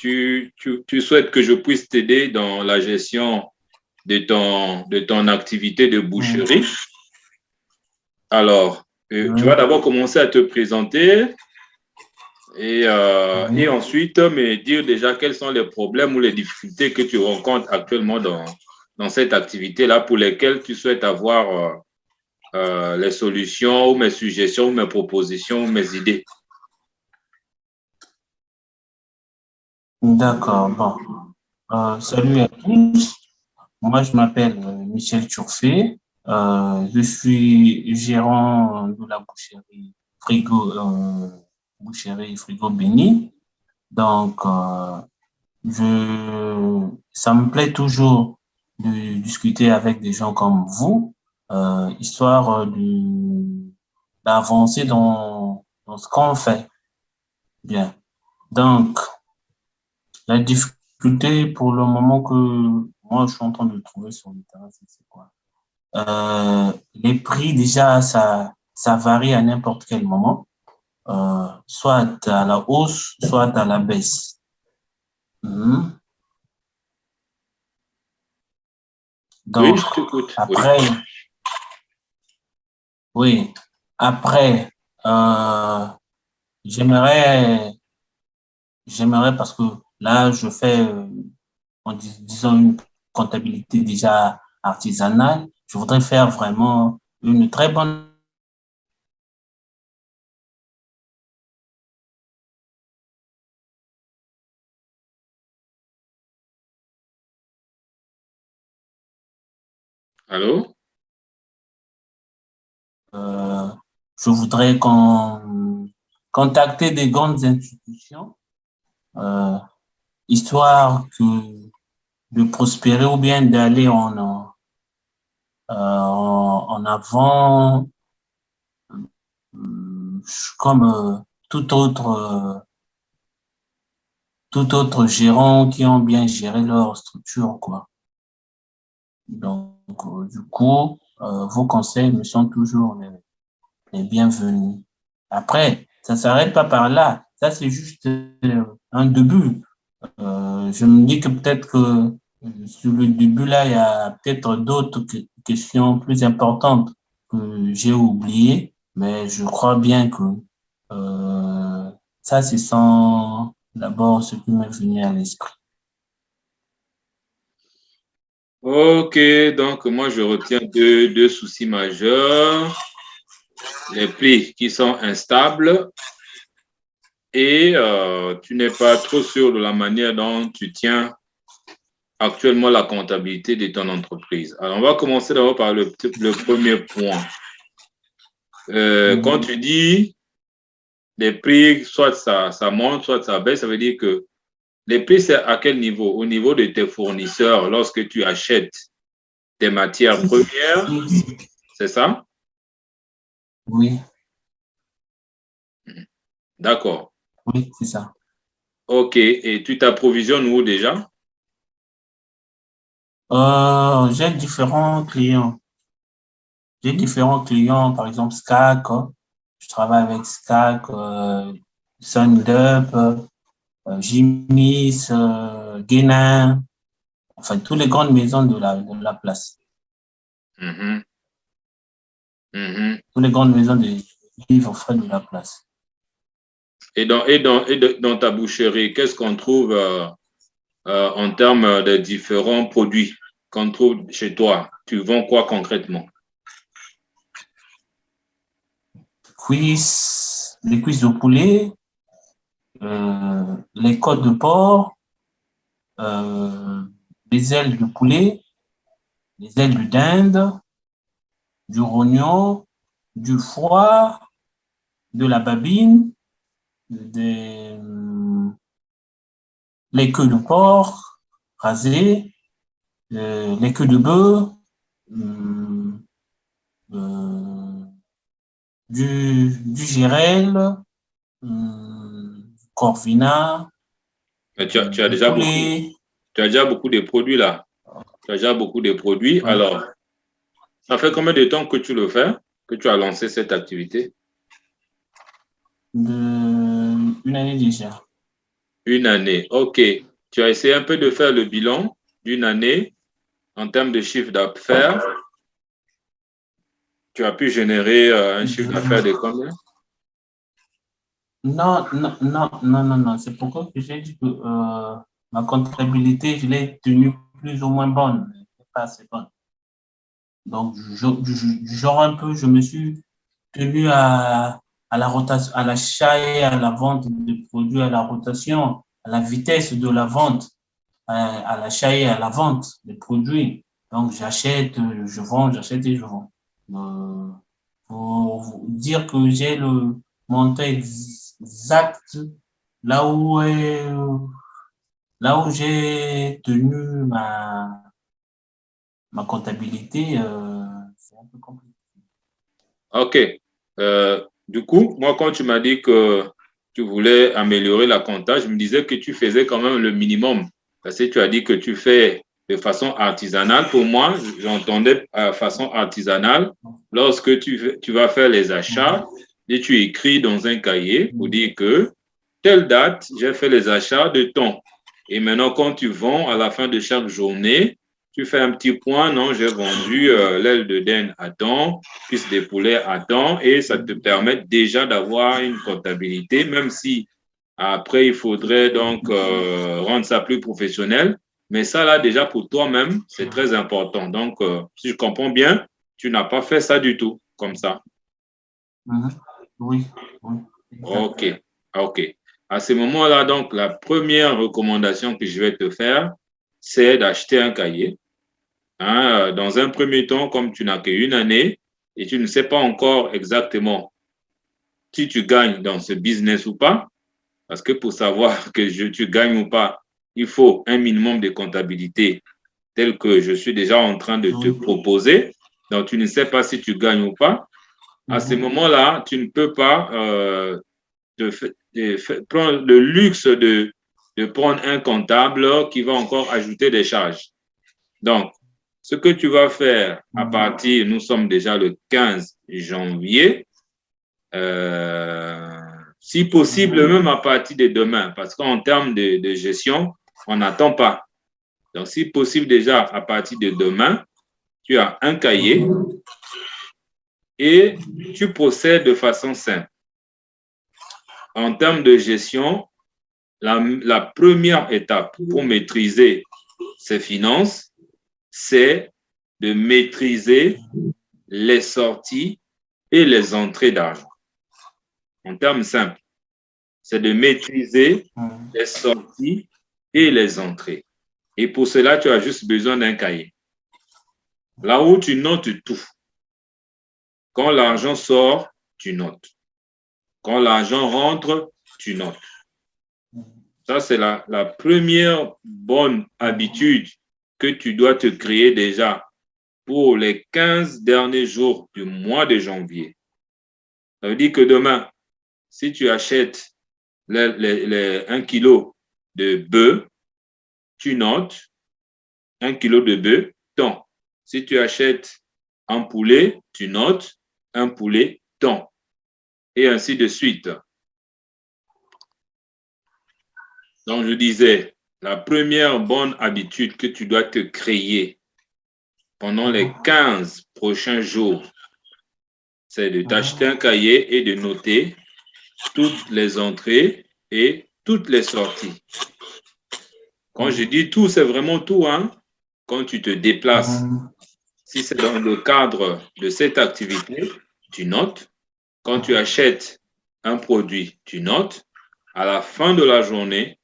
tu souhaites que je puisse t'aider dans la gestion de ton activité de boucherie. Alors, tu vas d'abord commencer à te présenter et ensuite me dire déjà quels sont les problèmes ou les difficultés que tu rencontres actuellement dans cette activité-là pour lesquelles tu souhaites avoir les solutions ou mes suggestions ou mes propositions ou mes idées. D'accord, bon. Salut à tous. Moi, je m'appelle Michel Turfé. Je suis gérant de la boucherie Frigo Béni. Donc, ça me plaît toujours de discuter avec des gens comme vous, histoire d'avancer dans ce qu'on fait. Bien. Donc, la difficulté pour le moment que moi je suis en train de trouver sur le terrain, c'est quoi? Les prix, déjà, ça varie à n'importe quel moment, soit à la hausse, soit à la baisse. Mhm. Oui, Donc, je t'écoute. Oui. après, oui, après, euh, j'aimerais, j'aimerais parce que là, je fais, disons, une comptabilité déjà artisanale. Je voudrais faire vraiment une très bonne. Allô? Euh, je voudrais contacter des grandes institutions, euh, histoire de prospérer ou bien d'aller en avant, comme tout autre gérant qui ont bien géré leur structure, quoi. Donc, du coup, vos conseils me sont toujours les bienvenus. Après, ça s'arrête pas par là. Ça, c'est juste un début. Je me dis que peut-être que sur le début là, il y a peut-être d'autres questions plus importantes que j'ai oubliées, mais je crois bien que euh, ça, c'est sans d'abord ce qui m'est venu à l'esprit. Ok, donc moi je retiens deux soucis majeurs, les prix qui sont instables et tu n'es pas trop sûr de la manière dont tu tiens actuellement la comptabilité de ton entreprise. Alors on va commencer d'abord par le premier point. Quand Mhm. tu dis les prix, soit ça monte, soit ça baisse, ça veut dire que les prix, c'est à quel niveau? Au niveau de tes fournisseurs, lorsque tu achètes des matières premières, c'est ça? Oui, D'accord. oui, c'est ça. OK. Et tu t'approvisionnes où déjà? J'ai différents clients. J'ai différents clients, par exemple SCAC. Je travaille avec SCAC, Sundup, Jimis, Guénin, enfin, toutes les grandes maisons de la place. Mhm, mhm. Toutes les grandes maisons de livres frais de la place. Dans ta boucherie, qu'est-ce qu'on trouve en termes de différents produits qu'on trouve chez toi? Tu vends quoi concrètement? Les cuisses de poulet, les côtes de porc, euh, les ailes de poulet, les ailes de dinde, du rognon, du foie, de la babine, des, les queues de porc rasées, les queues de bœuf, euh, euh, du girel, corvina, Mais tu as du déjà beaucoup, poulet. tu as déjà beaucoup de produits là. Tu as déjà beaucoup de produits. Ouais, Alors, ça fait combien de temps que tu le fais, que tu as lancé cette activité? une année déjà. Une année. OK. Tu as essayé un peu de faire le bilan d'une année en termes de chiffre d'affaires. Tu as pu générer un chiffre d'affaires de combien? Non, non, non, non, non, non. C'est pourquoi que j'ai dit que ma comptabilité, je l'ai tenue plus ou moins bonne. C'est pas assez bonne. Donc, genre un peu, je me suis tenu à la rotation, à l'achat et à la vente des produits, à la rotation, à la vitesse de la vente, à l'achat et à la vente des produits. Donc, j'achète, je vends, j'achète et je vends. Euh, pour vous dire que j'ai le montant exact là où là où j'ai tenu ma comptabilité, c'est un peu compliqué. OK. Du coup, moi, quand tu m'as dit que tu voulais améliorer la compta, je me disais que tu faisais quand même le minimum. Parce que tu as dit que tu fais de façon artisanale. Pour moi, j'entendais façon artisanale. Lorsque tu vas faire les achats, et tu écris dans un cahier pour dire que telle date, j'ai fait les achats de temps. Et maintenant, quand tu vends à la fin de chaque journée, tu fais un petit point, non, j'ai vendu l'aile de dinde à temps, cuisse de poulet à temps, et ça te permet déjà d'avoir une comptabilité, même si après, il faudrait donc rendre ça plus professionnel. Mais ça, là, déjà pour toi-même, c'est très important. Donc, si je comprends bien, tu n'as pas fait ça du tout, comme ça. Mhm. Oui, oui, exact. OK, OK. À ce moment-là, donc, la première recommandation que je vais te faire, c'est d'acheter un cahier. Hein, dans un premier temps, comme tu n'as qu'une année et tu ne sais pas encore exactement si tu gagnes dans ce business ou pas, parce que pour savoir que tu gagnes ou pas, il faut un minimum de comptabilité tel que je suis déjà en train de te Oui. proposer. Donc, tu ne sais pas si tu gagnes ou pas. À ce Mhm. moment-là, tu ne peux pas prendre le luxe de prendre un comptable qui va encore ajouter des charges. Donc, ce que tu vas faire à Mhm. partir, nous sommes déjà le 15 janvier, euh, si possible, Mhm. même à partir de demain, parce qu'en termes de gestion, on n'attend pas. Donc, si possible, déjà à partir de demain, tu as un cahier et tu procèdes de façon simple. En termes de gestion, la première étape pour maîtriser ses finances, c'est de maîtriser les sorties et les entrées d'argent. En termes simples, c'est de maîtriser Mhm. les sorties et les entrées. Et pour cela, tu as juste besoin d'un cahier. Là où tu notes tout. Quand l'argent sort, tu notes. Quand l'argent rentre, tu notes. Ça, c'est la première bonne habitude que tu dois te créer déjà pour les 15 derniers jours du mois de janvier. Ça veut dire que demain, si tu achètes 1 kilo de bœuf, tu notes 1 kilo de bœuf, tant. Si tu achètes un poulet, tu notes un poulet, tant. Et ainsi de suite. Donc, je disais, la première bonne habitude que tu dois te créer pendant les 15 prochains jours, c'est de t'acheter un cahier et de noter toutes les entrées et toutes les sorties. Quand je dis tout, c'est vraiment tout, hein. Quand tu te déplaces, Mhm. si c'est dans le cadre de cette activité, tu notes. Quand tu achètes un produit, tu notes. À la fin de la journée,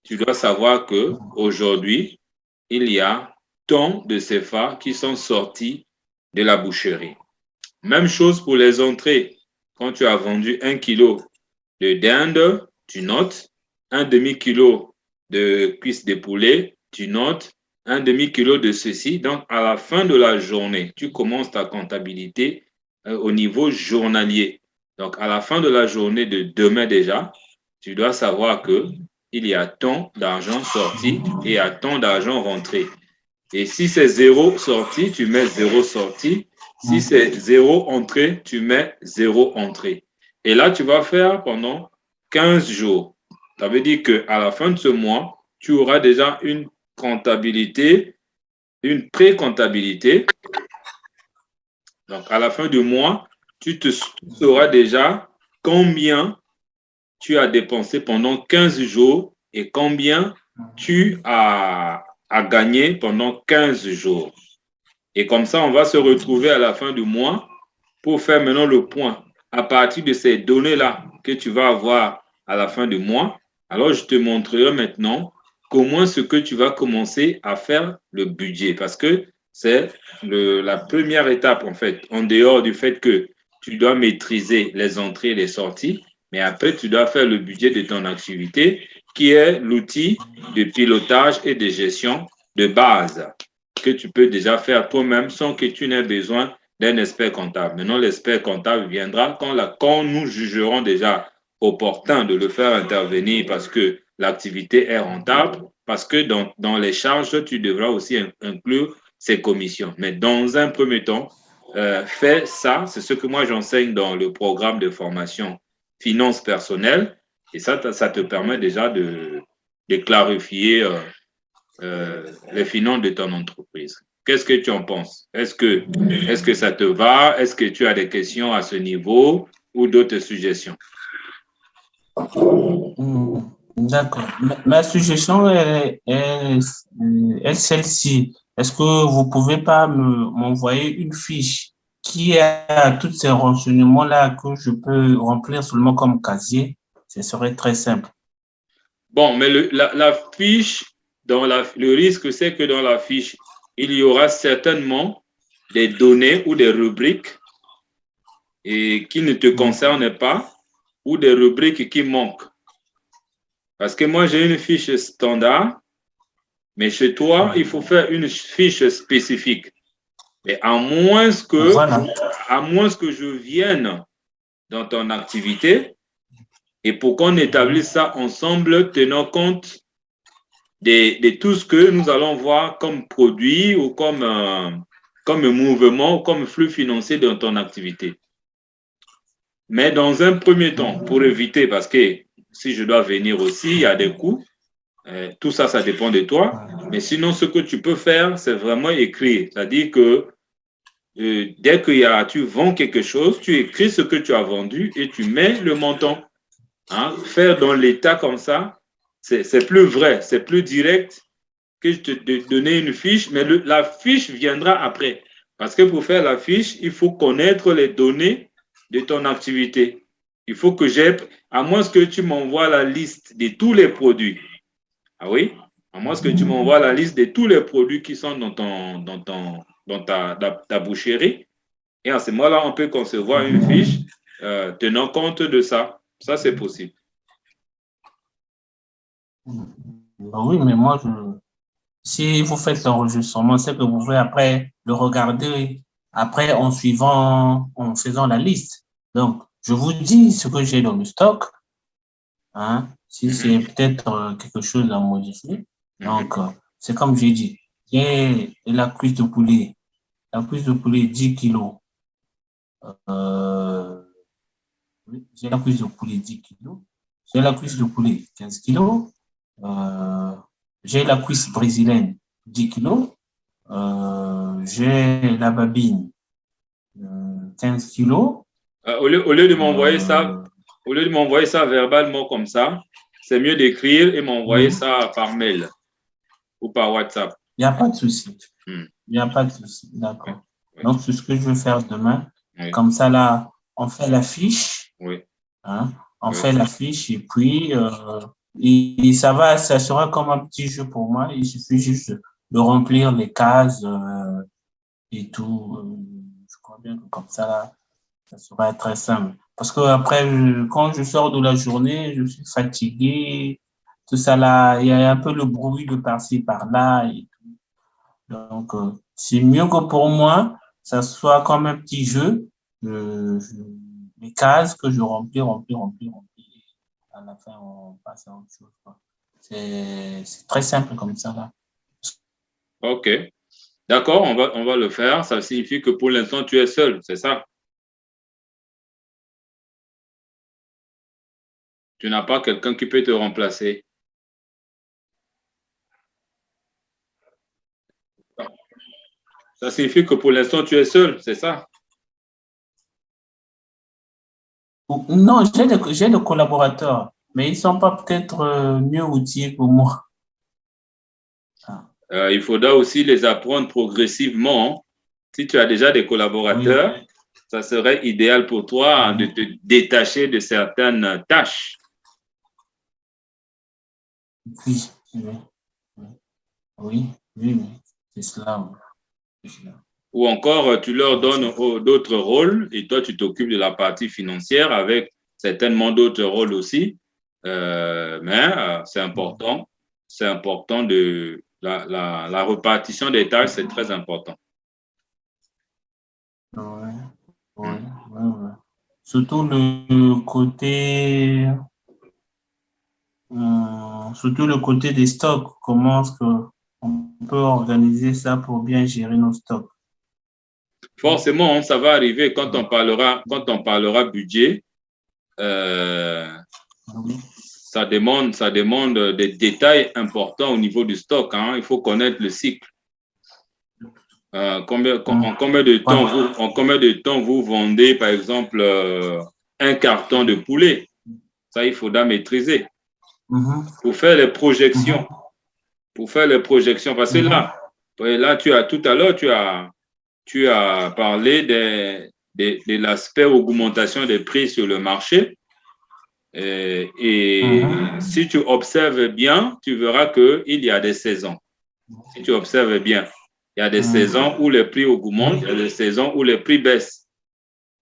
tu dois savoir que aujourd'hui, il y a tant de CFA qui sont sortis de la boucherie. Même chose pour les entrées. Quand tu as vendu 1 kilo de dinde, tu notes. Un demi-kilo de cuisses de poulet, tu notes. Un demi-kilo de ceci. Donc, à la fin de la journée, tu commences ta comptabilité au niveau journalier. Donc, à la fin de la journée de demain déjà, tu dois savoir que il y a tant d'argent sorti et à tant d'argent rentré. Et si c'est zéro sorti, tu mets zéro sorti. Si c'est zéro entrée, tu mets zéro entrée. Et là, tu vas faire pendant 15 jours. Ça veut dire qu'à la fin de ce mois, tu auras déjà une comptabilité, une pré-comptabilité. Donc, à la fin du mois, tu sauras déjà combien tu as dépensé pendant 15 jours et combien tu as gagné pendant 15 jours. Et comme ça, on va se retrouver à la fin du mois pour faire maintenant le point. À partir de ces données-là que tu vas avoir à la fin du mois, alors je te montrerai maintenant comment est-ce que tu vas commencer à faire le budget. Parce que c'est la première étape, en fait, en dehors du fait que tu dois maîtriser les entrées et les sorties, mais après, tu dois faire le budget de ton activité, qui est l'outil de pilotage et de gestion de base que tu peux déjà faire toi-même sans que tu n'aies besoin d'un expert comptable. Maintenant, l'expert comptable viendra quand nous jugerons déjà opportun de le faire intervenir parce que l'activité est rentable, parce que dans les charges, tu devras aussi inclure ses commissions. Mais dans un premier temps, fais ça, c'est ce que moi j'enseigne dans le programme de formation finance personnelle, et ça te permet déjà de clarifier les finances de ton entreprise. Qu'est-ce que tu en penses? Est-ce que ça te va? Est-ce que tu as des questions à ce niveau ou d'autres suggestions? D'accord. Ma suggestion est celle-ci. Est-ce que vous pouvez pas m'envoyer une fiche qui a tous ces renseignements-là que je peux remplir seulement comme casier? Ce serait très simple. Bon, mais la fiche, le risque, c'est que dans la fiche, il y aura certainement des données ou des rubriques qui ne te concernent pas ou des rubriques qui manquent. Parce que moi, j'ai une fiche standard, mais chez toi, il faut faire une fiche spécifique. Et à moins que je vienne dans ton activité et pour qu'on établisse ça ensemble, tenant compte de tout ce que nous allons voir comme produit ou comme mouvement ou comme flux financier dans ton activité. Mais dans un premier temps, pour éviter, parce que si je dois venir aussi, il y a des coûts, tout ça, ça dépend de toi. Mais sinon, ce que tu peux faire, c'est vraiment écrire. C'est-à-dire que dès que tu vends quelque chose, tu écris ce que tu as vendu et tu mets le montant. Hein? Faire dans l'état comme ça, c'est plus vrai, c'est plus direct que je te donner une fiche, mais la fiche viendra après. Parce que pour faire la fiche, il faut connaître les données de ton activité. Il faut que à moins que tu m'envoies la liste de tous les produits. Ah oui? À moins que tu m'envoies la liste de tous les produits qui sont dans ta boucherie. Et à ce moment-là, on peut concevoir une fiche tenant compte de ça. Ça, c'est possible. Oui, mais moi, si vous faites l'enregistrement, c'est que vous pouvez après le regarder après en faisant la liste. Donc, je vous dis ce que j'ai dans le stock, hein, si c'est peut-être quelque chose à modifier. Donc, c'est comme j'ai dit, j'ai la cuisse de poulet. La cuisse de poulet, 10 kilos. J'ai la cuisse de poulet, 10 kilos. J'ai la cuisse de poulet, 15 kilos. J'ai la cuisse brésilienne, 10 kilos. J'ai la babine, 15 kilos. Au lieu de m'envoyer ça verbalement comme ça, c'est mieux d'écrire et m'envoyer ça par mail ou par WhatsApp. Il n'y a pas de souci. Il n'y a pas de souci. D'accord. Oui. Donc, c'est ce que je vais faire demain. Oui. Comme ça, là, on fait la fiche. Oui. Hein? On fait la fiche et puis et ça sera comme un petit jeu pour moi. Il suffit juste de remplir les cases et tout. Je crois bien que comme ça, là, ça sera très simple. Parce que après, quand je sors de la journée, je suis fatigué. Tout ça là, il y a un peu le bruit de par-ci, par-là. Et tout. Donc, c'est mieux que pour moi, ça soit comme un petit jeu. Les cases que je remplis. À la fin, on passe à autre chose. C'est très simple comme ça là. OK. D'accord, on va le faire. Ça signifie que pour l'instant, tu es seul, c'est ça? Tu n'as pas quelqu'un qui peut te remplacer. Ça signifie que pour l'instant, tu es seul, c'est ça? Non, j'ai des collaborateurs, mais ils ne sont pas peut-être mieux outillés que moi. Il faudra aussi les apprendre progressivement. Si tu as déjà des collaborateurs, oui, ça serait idéal pour toi de te détacher de certaines tâches. Oui, oui, oui, c'est cela. Ou encore, tu leur donnes d'autres rôles et toi, tu t'occupes de la partie financière avec certainement d'autres rôles aussi. Mais c'est important. C'est important de la répartition des tâches, c'est très important. Oui, oui, oui. Surtout le côté, surtout le côté des stocks. Comment est-ce qu'on peut organiser ça pour bien gérer nos stocks? Forcément, ça va arriver quand on parlera budget. Oui. Ça demande des détails importants au niveau du stock. Hein. Il faut connaître le cycle. En combien de temps vous vendez, par exemple, un carton de poulet? Ça, il faudra maîtriser. Pour faire les projections. Pour faire les projections. Parce que là, tout à l'heure, tu as parlé de l'aspect augmentation des prix sur le marché. Et si tu observes bien, tu verras qu'il y a des saisons. Si tu observes bien, il y a des saisons où les prix augmentent, il y a des saisons où les prix baissent.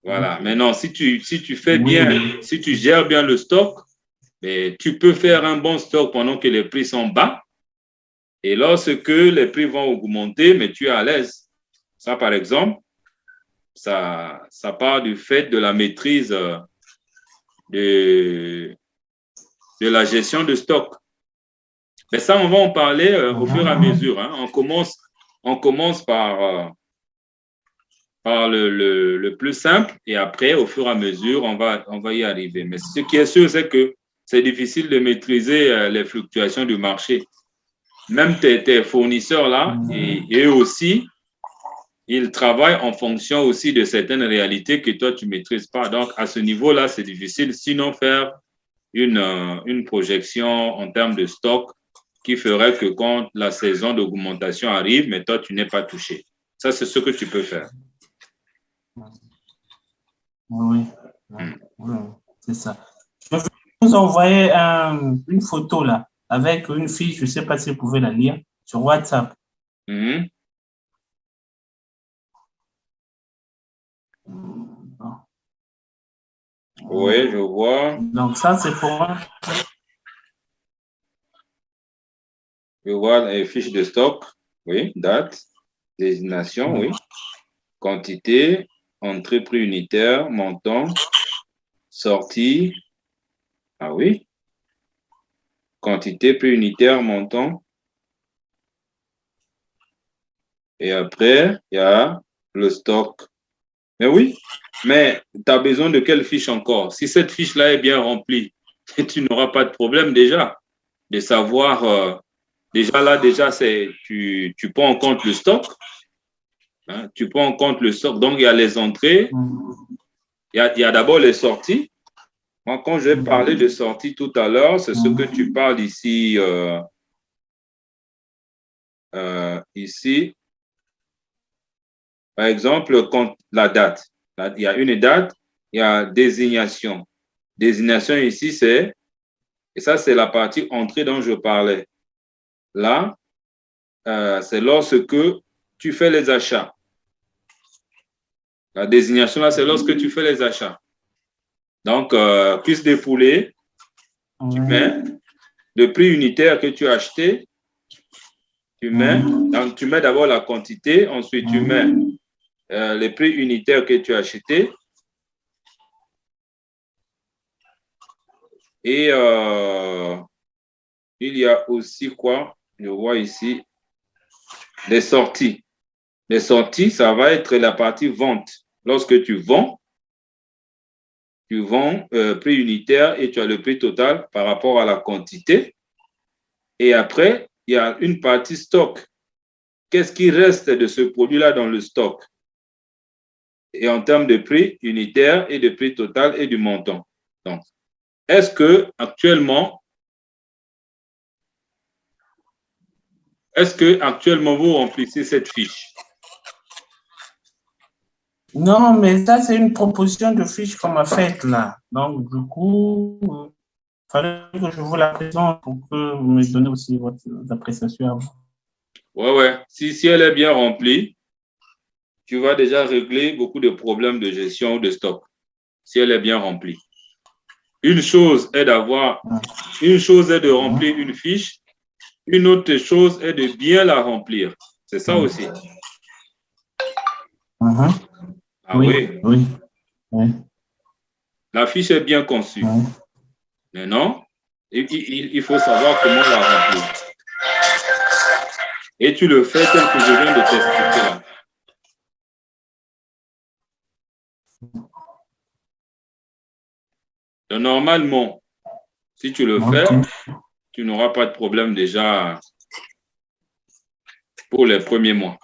Voilà. Maintenant, si tu fais bien, si tu gères bien le stock, mais tu peux faire un bon stock pendant que les prix sont bas. Et lorsque les prix vont augmenter, mais tu es à l'aise. Ça, par exemple, ça part du fait de la maîtrise de la gestion de stock. Mais ça, on va en parler au fur et à mesure. Hein. On commence par le plus simple et après, au fur et à mesure, on va y arriver. Mais ce qui est sûr, c'est que c'est difficile de maîtriser les fluctuations du marché. Même tes fournisseurs là, et eux aussi, ils travaillent en fonction aussi de certaines réalités que toi, tu ne maîtrises pas. Donc, à ce niveau-là, c'est difficile. Sinon, faire une projection en termes de stock qui ferait que quand la saison d'augmentation arrive, mais toi, tu n'es pas touché. Ça, c'est ce que tu peux faire. Oui, c'est ça. Je vais vous envoyer une photo là, avec une fiche, je ne sais pas si vous pouvez la lire, sur WhatsApp. Oui, je vois. Donc, ça, c'est pour... Je vois les fiches de stock. Oui, date, désignation, oui. Quantité, entrée prix unitaire, montant, sortie. Ah oui. Quantité, prix unitaire, montant. Et après, il y a le stock. Mais oui, mais tu as besoin de quelle fiche encore? Si cette fiche-là est bien remplie, tu n'auras pas de problème déjà de savoir. Déjà, tu prends en compte le stock. Hein, tu prends en compte le stock. Donc, il y a les entrées. Il y a d'abord les sorties. Moi, quand je vais parler de sorties tout à l'heure, c'est ce que tu parles ici. Ici, par exemple, quand la date. Il y a une date, il y a désignation. Désignation ici, et ça, c'est la partie entrée dont je parlais. Là, c'est lorsque tu fais les achats. La désignation, là, c'est lorsque tu fais les achats. Donc, cuisse de poulet, tu mets le prix unitaire que tu as acheté, donc tu mets d'abord la quantité, ensuite tu mets les prix unitaires que tu as acheté. Et il y a aussi quoi? Je vois ici les sorties. Les sorties, ça va être la partie vente. Lorsque tu vends, tu vends prix unitaire et tu as le prix total par rapport à la quantité. Et après, il y a une partie stock. Qu'est-ce qui reste de ce produit-là dans le stock? Et en termes de prix unitaire et de prix total et du montant. Donc, est-ce que actuellement vous remplissez cette fiche? Non, mais ça, c'est une proposition de fiche qu'on m'a faite là. Donc, du coup, il fallait que je vous la présente pour que vous me donniez aussi votre appréciation. Ouais. Si elle est bien remplie, tu vas déjà régler beaucoup de problèmes de gestion ou de stock. Si elle est bien remplie. Une chose est de remplir une fiche. Une autre chose est de bien la remplir. C'est ça aussi. Ah oui. La fiche est bien conçue. Mais non, il faut savoir comment la remplir. Et tu le fais tel que je viens de t'expliquer là. Donc, normalement, si tu le fais, tu n'auras pas de problème déjà pour les premiers mois.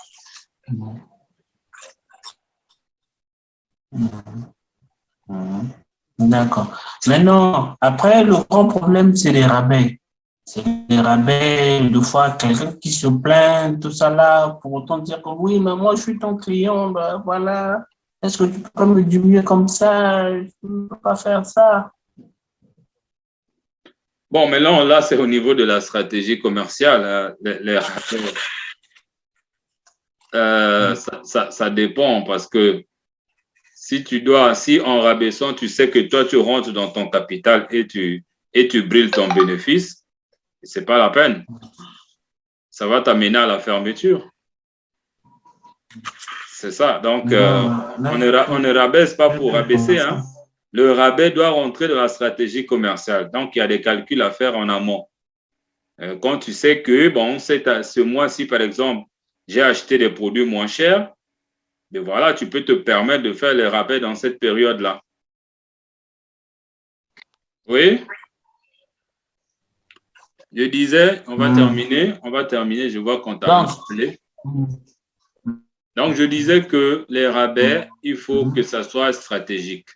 D'accord. Maintenant, après, le grand problème, c'est les rabais. C'est les rabais, deux fois, quelqu'un qui se plaint, tout ça là, pour autant dire que oui, mais moi, je suis ton client, ben, voilà. Est-ce que tu peux me diminuer comme ça? Je ne peux pas faire ça. Bon, mais là, c'est au niveau de la stratégie commerciale. Les rabais, ça dépend parce que si en rabaissant, tu sais que toi, tu rentres dans ton capital et tu brilles ton bénéfice, c'est pas la peine. Ça va t'amener à la fermeture. C'est ça. Donc, on ne rabaisse pas pour rabaisser. Hein. Le rabais doit rentrer dans la stratégie commerciale. Donc, il y a des calculs à faire en amont. Quand tu sais que, bon, ce mois-ci, par exemple, j'ai acheté des produits moins chers, mais voilà, tu peux te permettre de faire les rabais dans cette période-là. Oui? Je disais, on va terminer, je vois qu'on t'a appelé. Donc, je disais que les rabais, il faut que ça soit stratégique.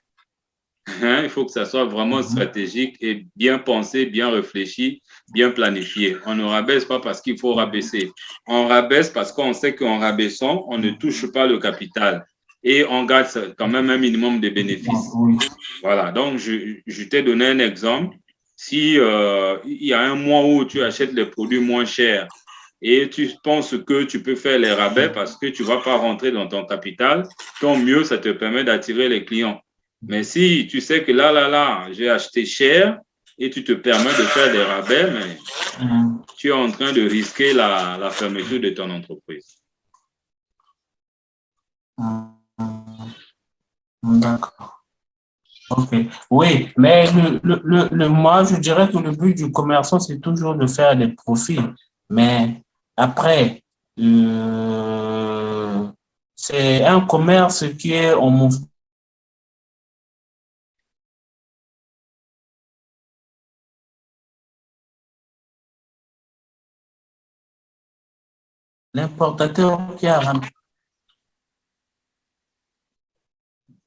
Il faut que ça soit vraiment stratégique et bien pensé, bien réfléchi, bien planifié. On ne rabaisse pas parce qu'il faut rabaisser. On rabaisse parce qu'on sait qu'en rabaissant, on ne touche pas le capital et on garde quand même un minimum de bénéfices. Voilà, donc je t'ai donné un exemple. Si il y a un mois où tu achètes les produits moins chers et tu penses que tu peux faire les rabais parce que tu ne vas pas rentrer dans ton capital, tant mieux, ça te permet d'attirer les clients. Mais si tu sais que là, j'ai acheté cher et tu te permets de faire des rabais, mais tu es en train de risquer la fermeture de ton entreprise. D'accord. Ok. Oui, mais moi, je dirais que le but du commerçant, c'est toujours de faire des profits. Mais après, c'est un commerce qui est en mouvement. L'importateur qui a ramené.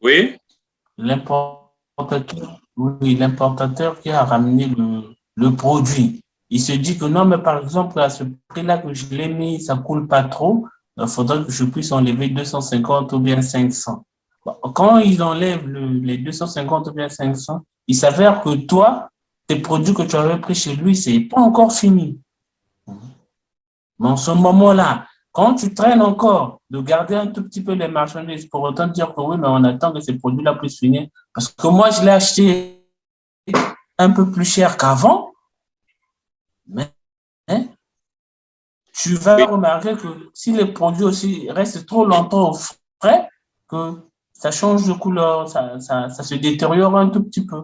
Oui? L'importateur qui a ramené le produit. Il se dit que non, mais par exemple, à ce prix-là que je l'ai mis, ça ne coule pas trop. Il faudrait que je puisse enlever 250 ou bien 500. Quand ils enlèvent les 250 ou bien 500, il s'avère que toi, tes produits que tu avais pris chez lui, ce n'est pas encore fini. Mais en ce moment-là, quand tu traînes encore de garder un tout petit peu les marchandises pour autant dire que oui, mais on attend que ces produits-là puissent finir, parce que moi, je l'ai acheté un peu plus cher qu'avant, mais tu vas remarquer que si les produits aussi restent trop longtemps au frais, que ça change de couleur, ça se détériore un tout petit peu.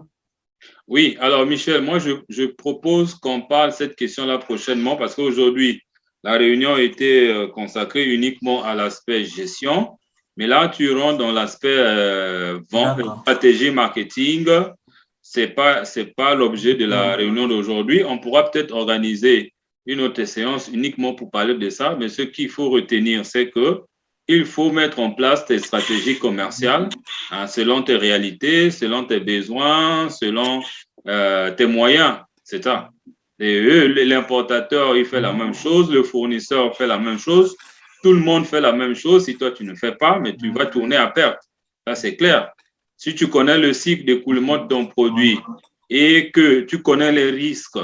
Oui, alors Michel, moi je propose qu'on parle de cette question-là prochainement parce qu'aujourd'hui, la réunion était consacrée uniquement à l'aspect gestion. Mais là, tu rentres dans l'aspect stratégie marketing. C'est pas l'objet de la réunion d'aujourd'hui. On pourra peut-être organiser une autre séance uniquement pour parler de ça. Mais ce qu'il faut retenir, c'est que il faut mettre en place tes stratégies commerciales selon tes réalités, selon tes besoins, selon tes moyens. C'est ça. L'importateur, il fait la même chose, le fournisseur fait la même chose, tout le monde fait la même chose. Si toi, tu ne fais pas, mais tu vas tourner à perte. Ça, c'est clair. Si tu connais le cycle d'écoulement de ton produit et que tu connais les risques,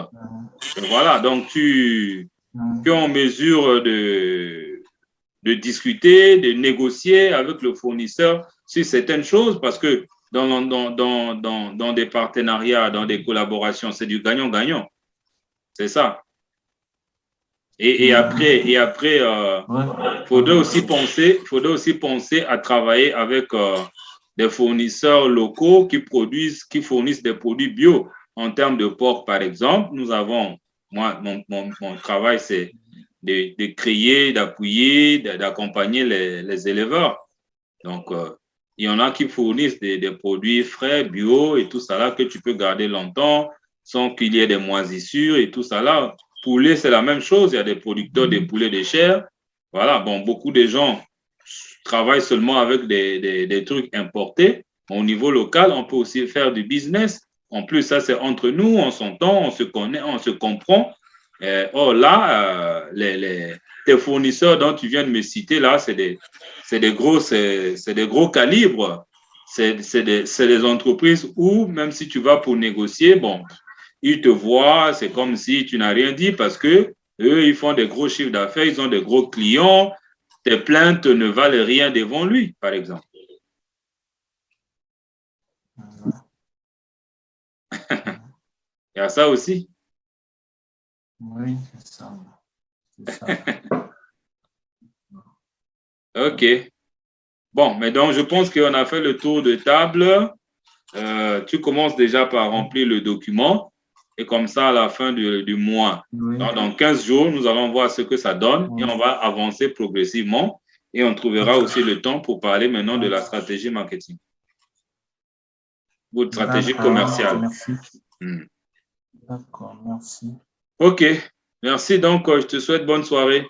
voilà, donc tu es en mesure de discuter, de négocier avec le fournisseur sur certaines choses parce que dans des partenariats, dans des collaborations, c'est du gagnant-gagnant. C'est ça. Et après, faudrait aussi penser à travailler avec des fournisseurs locaux qui fournissent des produits bio. En termes de porc, par exemple, nous avons, mon travail, c'est de créer, d'appuyer, d'accompagner les éleveurs. Donc, il y en a qui fournissent des produits frais, bio et tout ça là que tu peux garder longtemps sans qu'il y ait des moisissures et tout ça là. Poulet, c'est la même chose. Il y a des producteurs de poulets de chair. Voilà, bon, beaucoup de gens travaillent seulement avec des trucs importés. Au niveau local, on peut aussi faire du business. En plus, ça, c'est entre nous, on s'entend, on se connaît, on se comprend. Oh là, tes fournisseurs dont tu viens de me citer, là, c'est des gros calibres. C'est des entreprises où, même si tu vas pour négocier, bon, ils te voient, c'est comme si tu n'as rien dit parce que eux, ils font des gros chiffres d'affaires, ils ont des gros clients. Tes plaintes ne valent rien devant lui, par exemple. Il y a ça aussi. Oui, c'est ça. OK. Bon, mais donc, je pense qu'on a fait le tour de table. Tu commences déjà par remplir le document. Et comme ça, à la fin du mois, dans 15 jours, nous allons voir ce que ça donne et on va avancer progressivement. Et on trouvera aussi le temps pour parler maintenant de la stratégie marketing. Votre stratégie commerciale. Merci. D'accord, merci. OK. Merci. Donc, je te souhaite bonne soirée.